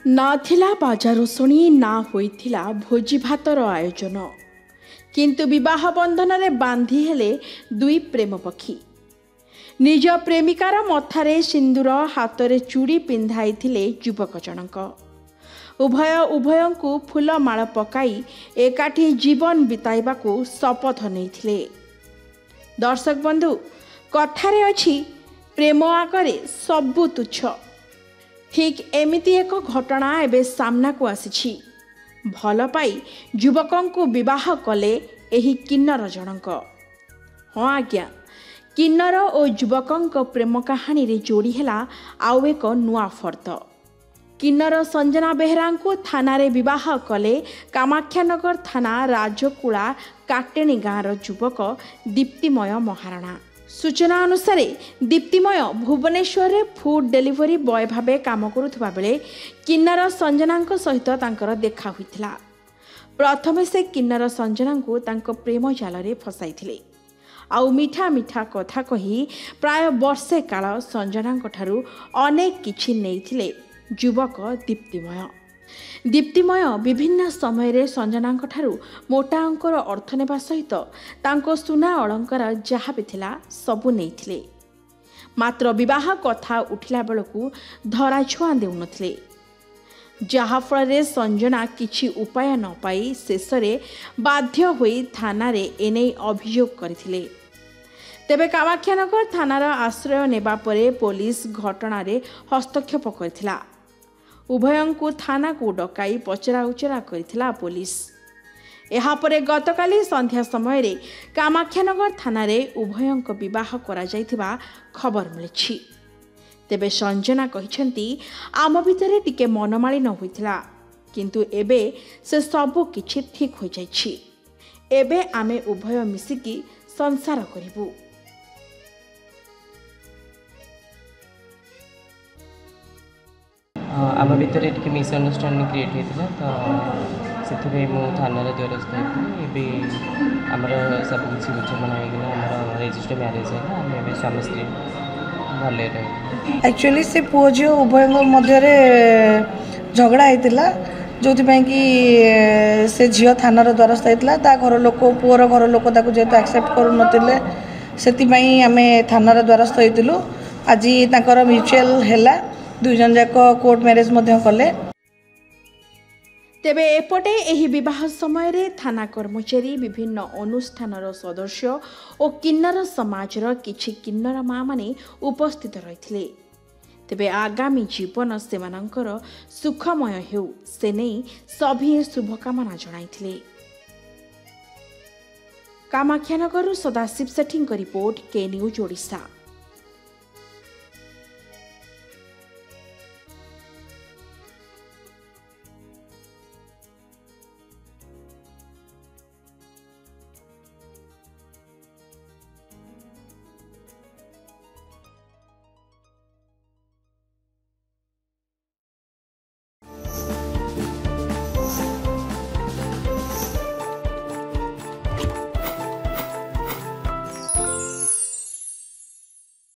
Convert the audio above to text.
नाथिला बाजार शुणी ना होइथिला भोजी भातर आयोजन किंतु विवाह बंधन रे बांधी हेले दुई प्रेम पक्षी निज प्रेमिकार मथारे सिंदूर हाथ चूड़ी पिंधाई युवक जनक उभय उभयंकु फूलमाल पकाई एकाठी जीवन बिताइबाकू शपथ नहीं। दर्शक बंधु कथारे अछि प्रेम आगरे सबु तुच्छ। ठीक एमिति एक घटना एबे सामना को आसी। भल पाई युवकंकु विवाह कले एही किन्नर जनक। हाँ आज्ञा, किन्नर और युवकंक प्रेम कहानी रे जोड़ी हेला आउ एक नुआ फर्द। किन्नर संजना बेहरा को थाना रे विवाह कले कामाख्यानगर थाना राजकुला काटेणी गाँवर युवक दीप्तिमय महाराणा। सूचना अनुसार दीप्तिमय भुवनेश्वर रे फूड डेलीवरी बॉय भाबे काम करुवा बेले किन्नर संजना सहित तांकर देखा होइथिला। प्रथमे से किन्नर संजना को तांको प्रेम जाल रे फसाइथिले आउ मिठा मिठा कथा कही प्राय वर्षे काल संजना ठारू अनेक किछि नेइथिले युवक दीप्तिमय। दीप्तिमय विभिन्न समय रे संजना ठारू मोटा अंकर अर्थ नेबा सहित तांको सुना अलंकार जहाँ भी थिला सबु नेइथिले। मात्र विवाह कथा उठिला बेलकू धरा छुआ देउनथिले, जहा फल संजना किछि उपाय न पाई शेषरे बाध्य होई थाना रे एने अभियोग करथिले। तेबे कामाख्यानगर थानार आश्रय नेबा परे पुलिस घटना रे हस्तक्षेप करथिला। उभयंकु थाना को डकाई पचरा उचरा करथिला पुलिस। एहा परे गतकाली संध्या समय रे कामाख्यानगर थाना रे उभयंक विवाह करा जायथिबा खबर मिलिछि। तेबे संजना कहिसंती आम भितरे टिके मनमालिन होइथिला, किंतु एबे से सबु किछि ठीक हो जायछि। एबे आमे उभय मिसिकी संसार करिबु। आम भितर टिके मिसअंडरस्टैंडिंग क्रिएट होता तो से मु थाना द्वारस्थ होती। आमर सब किसी बुझामणा होना रजिस्टर मैरेज है आम स्वामी स्त्री भले रहे। एक्चुअली से पुओ झी उभय मध्य झगड़ा होता जो कि से झील थानार द्वारस्थ होता घर लोक पुओर घर लोक जेहेतु एक्सेप्ट करूनते से आम थानार द्वारस्थ होइतिलु। आज तांकर म्यूचुअल हैला दुई जन जाक कोर्ट मैरेज कले। तेबे एपटे एही विवाह समय रे थाना कर्मचारी विभिन्न अनुष्ठानर सदस्य और किन्नर समाजर किछि किन्नर माँ माने उपस्थित रहिथिले। तेबे आगामी जीवन सेमानंकर सुखमय हेउ से नहीं सभी शुभकामना जणाइथिले। कामाख्यानगर सदाशिव सेठी रिपोर्ट के न्यूज ओडिशा।